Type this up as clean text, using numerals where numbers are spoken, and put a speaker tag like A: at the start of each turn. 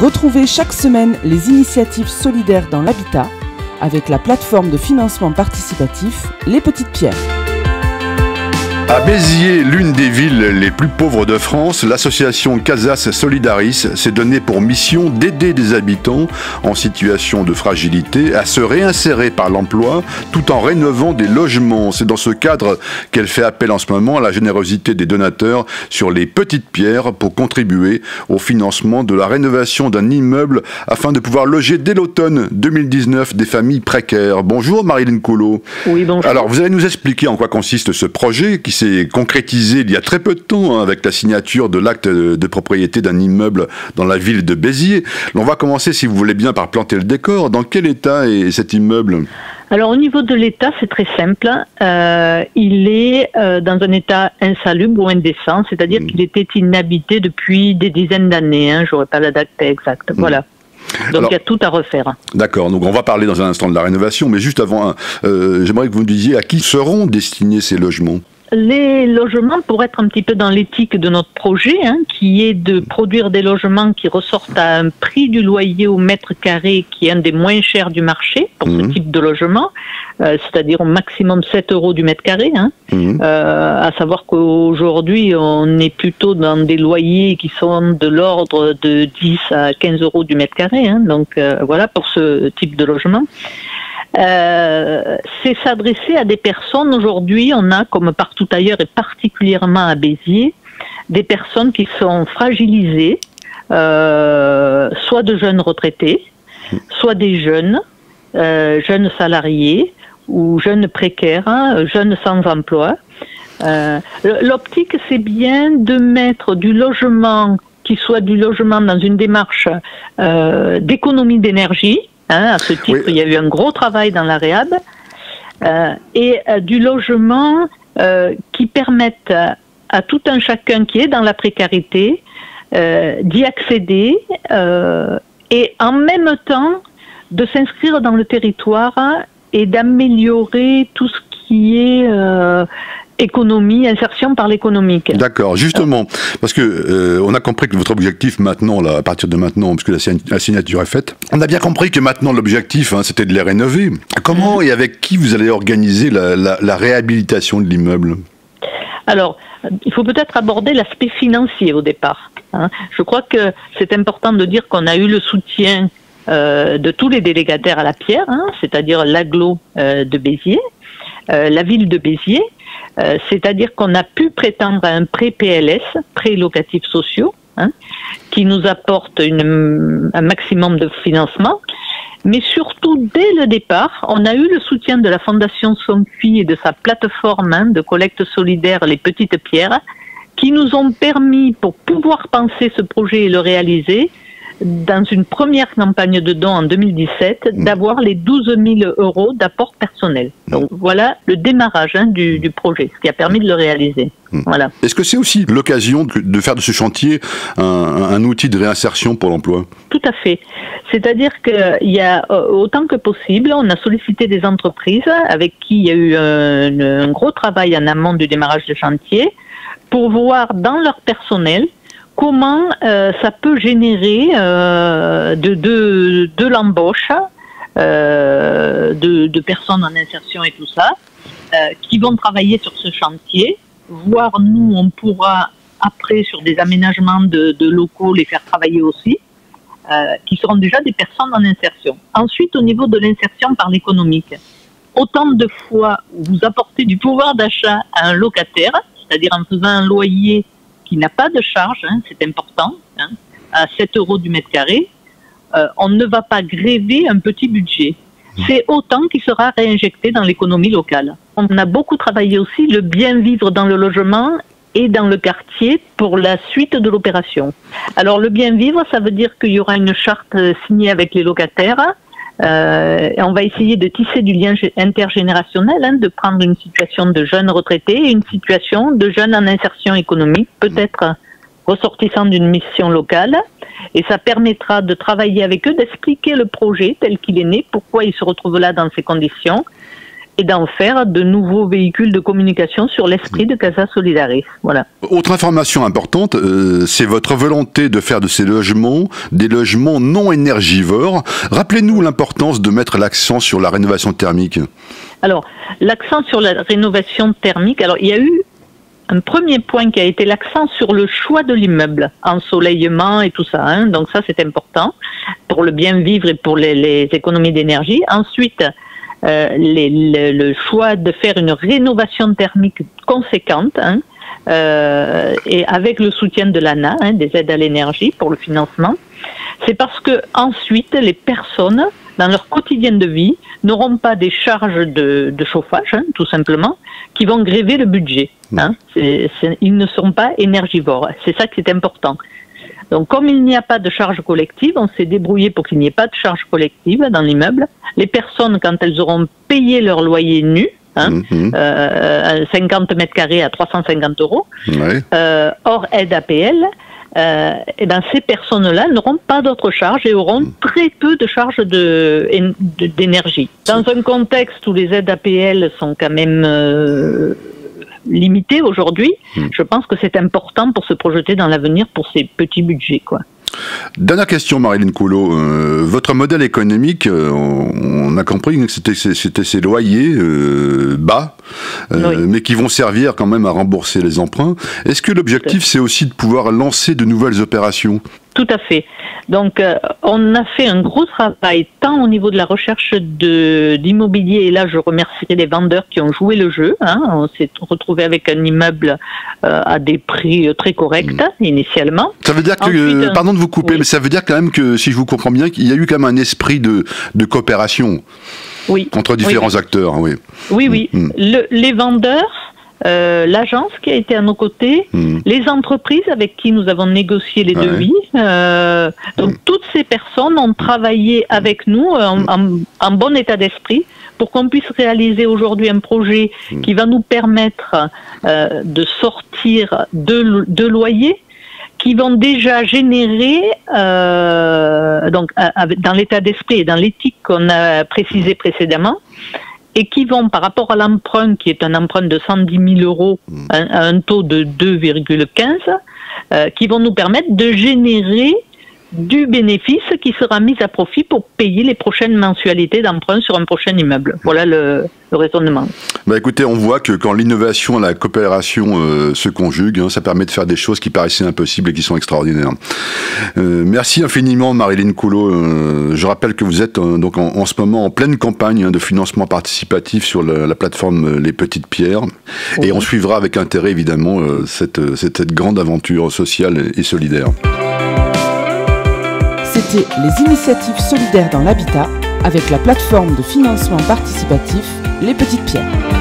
A: Retrouvez chaque semaine les initiatives solidaires dans l'habitat avec la plateforme de financement participatif Les Petites Pierres.
B: À Béziers, l'une des villes les plus pauvres de France, l'association Casas Solidaris s'est donnée pour mission d'aider des habitants en situation de fragilité à se réinsérer par l'emploi tout en rénovant des logements. C'est dans ce cadre qu'elle fait appel en ce moment à la générosité des donateurs sur les Petites Pierres pour contribuer au financement de la rénovation d'un immeuble afin de pouvoir loger dès l'automne 2019 des familles précaires. Bonjour Marilyn Collot.
C: Oui, bonjour.
B: Alors vous allez nous expliquer en quoi consiste ce projet qui s'est concrétisé il y a très peu de temps avec la signature de l'acte de propriété d'un immeuble dans la ville de Béziers. On va commencer, si vous voulez bien, par planter le décor. Dans quel état est cet immeuble ?
C: Alors au niveau de l'état, c'est très simple. Il est dans un état insalubre ou indécent, c'est-à-dire qu'il était inhabité depuis des dizaines d'années. Je n'aurai pas la date exacte. Voilà. Donc il y a tout à refaire. D'accord, donc on va parler dans un instant de la rénovation, mais juste avant, j'aimerais que vous me disiez à qui seront destinés ces logements ? Les logements, pour être un petit peu dans l'éthique de notre projet, qui est de produire des logements qui ressortent à un prix du loyer au mètre carré qui est un des moins chers du marché pour ce type de logement, c'est-à-dire au maximum 7 € du mètre carré. À savoir qu'aujourd'hui, on est plutôt dans des loyers qui sont de l'ordre de 10 à 15 € du mètre carré. Donc voilà pour ce type de logement. C'est s'adresser à des personnes. Aujourd'hui, on a, comme partout ailleurs et particulièrement à Béziers, des personnes qui sont fragilisées, soit de jeunes retraités, soit des jeunes salariés ou jeunes précaires, jeunes sans emploi. L'optique, c'est bien de mettre du logement qui soit du logement dans une démarche d'économie d'énergie. À ce titre, il y a eu un gros travail dans la réhab et du logement qui permette à tout un chacun qui est dans la précarité d'y accéder et en même temps de s'inscrire dans le territoire et d'améliorer tout ce qui est économie, insertion par l'économique. D'accord, justement, parce que on a compris que votre objectif maintenant, là, à partir de maintenant, puisque la signature est faite, on a bien compris que maintenant l'objectif, c'était de les rénover. Comment et avec qui vous allez organiser la réhabilitation de l'immeuble ? Alors, il faut peut-être aborder l'aspect financier au départ. Je crois que c'est important de dire qu'on a eu le soutien de tous les délégataires à la pierre, c'est-à-dire l'agglo de Béziers, la ville de Béziers, c'est-à-dire qu'on a pu prétendre à un prêt PLS, prêt locatifs sociaux, qui nous apporte un maximum de financement. Mais surtout, dès le départ, on a eu le soutien de la Fondation Somfy et de sa plateforme de collecte solidaire Les Petites Pierres, qui nous ont permis, pour pouvoir penser ce projet et le réaliser, dans une première campagne de dons en 2017, d'avoir les 12 000 € d'apport personnel. Donc voilà le démarrage du projet, ce qui a permis de le réaliser. Voilà. Est-ce que c'est aussi l'occasion de faire de ce chantier un outil de réinsertion pour l'emploi ? Tout à fait. C'est-à-dire qu'il y a autant que possible, on a sollicité des entreprises avec qui il y a eu un gros travail en amont du démarrage de chantier pour voir dans leur personnel comment ça peut générer de l'embauche de personnes en insertion et tout ça, qui vont travailler sur ce chantier, voire nous, on pourra après sur des aménagements de locaux les faire travailler aussi, qui seront déjà des personnes en insertion. Ensuite, au niveau de l'insertion par l'économique, autant de fois où vous apportez du pouvoir d'achat à un locataire, c'est-à-dire en faisant un loyer qui n'a pas de charge, c'est important, à 7 € du mètre carré, on ne va pas gréver un petit budget. C'est autant qui sera réinjecté dans l'économie locale. On a beaucoup travaillé aussi le bien vivre dans le logement et dans le quartier pour la suite de l'opération. Alors le bien vivre, ça veut dire qu'il y aura une charte signée avec les locataires. Et on va essayer de tisser du lien intergénérationnel, de prendre une situation de jeunes retraités et une situation de jeunes en insertion économique, peut-être ressortissant d'une mission locale. Et ça permettra de travailler avec eux, d'expliquer le projet tel qu'il est né, pourquoi ils se retrouvent là dans ces conditions, et d'en faire de nouveaux véhicules de communication sur l'esprit de Casa Solidaris. Voilà.
B: Autre information importante, c'est votre volonté de faire de ces logements des logements non énergivores. Rappelez-nous l'importance de mettre l'accent sur la rénovation thermique.
C: Alors, l'accent sur la rénovation thermique, alors il y a eu un premier point qui a été l'accent sur le choix de l'immeuble, ensoleillement et tout ça, hein. Donc ça c'est important pour le bien vivre et pour les économies d'énergie. Ensuite, le choix de faire une rénovation thermique conséquente, hein, et avec le soutien de l'ANA, hein, des aides à l'énergie pour le financement. C'est parce que ensuite les personnes dans leur quotidien de vie n'auront pas des charges de chauffage, hein, tout simplement, qui vont gréver le budget. Hein. Ils ne sont pas énergivores. C'est ça qui est important. Donc, comme il n'y a pas de charge collective, on s'est débrouillé pour qu'il n'y ait pas de charge collective dans l'immeuble. Les personnes, quand elles auront payé leur loyer nu, 50 mètres carrés à 350 €, hors aide APL, et ben ces personnes-là n'auront pas d'autres charges et auront très peu de charges d'énergie. Dans un contexte où les aides APL sont quand même limitées aujourd'hui, je pense que c'est important pour se projeter dans l'avenir pour ces petits budgets, quoi.
B: Dernière question, Marilyn Coulot. Votre modèle économique, on a compris que c'était ces loyers bas, mais qui vont servir quand même à rembourser les emprunts. Est-ce que l'objectif, c'est aussi de pouvoir lancer de nouvelles opérations ? Tout
C: à fait. Donc, on a fait un gros travail, tant au niveau de la recherche d'immobilier, et là, je remercierai les vendeurs qui ont joué le jeu. Hein. On s'est retrouvé avec un immeuble à des prix très corrects, initialement. Ça veut dire que, ensuite, pardon de vous couper, mais ça veut dire quand même que, si je vous comprends bien, qu'il y a eu quand même un esprit de coopération entre différents acteurs. Hein, oui. Les vendeurs, l'agence qui a été à nos côtés, les entreprises avec qui nous avons négocié les devis. Donc toutes ces personnes ont travaillé avec nous en bon état d'esprit pour qu'on puisse réaliser aujourd'hui un projet qui va nous permettre de sortir de loyers qui vont déjà générer, donc dans l'état d'esprit et dans l'éthique qu'on a précisé précédemment, et qui vont, par rapport à l'emprunt, qui est un emprunt de 110 000 € à un taux de 2,15, qui vont nous permettre de générer du bénéfice qui sera mis à profit pour payer les prochaines mensualités d'emprunt sur un prochain immeuble. Voilà le raisonnement. Bah écoutez, on voit que quand l'innovation et la coopération se conjuguent, hein, ça permet de faire des choses qui paraissaient impossibles et qui sont extraordinaires. Merci infiniment, Marilyn Coulot. Je rappelle que vous êtes donc en ce moment en pleine campagne de financement participatif sur la plateforme Les Petites Pierres. Et on suivra avec intérêt, évidemment, cette grande aventure sociale et solidaire.
A: C'était les initiatives solidaires dans l'habitat avec la plateforme de financement participatif Les Petites Pierres.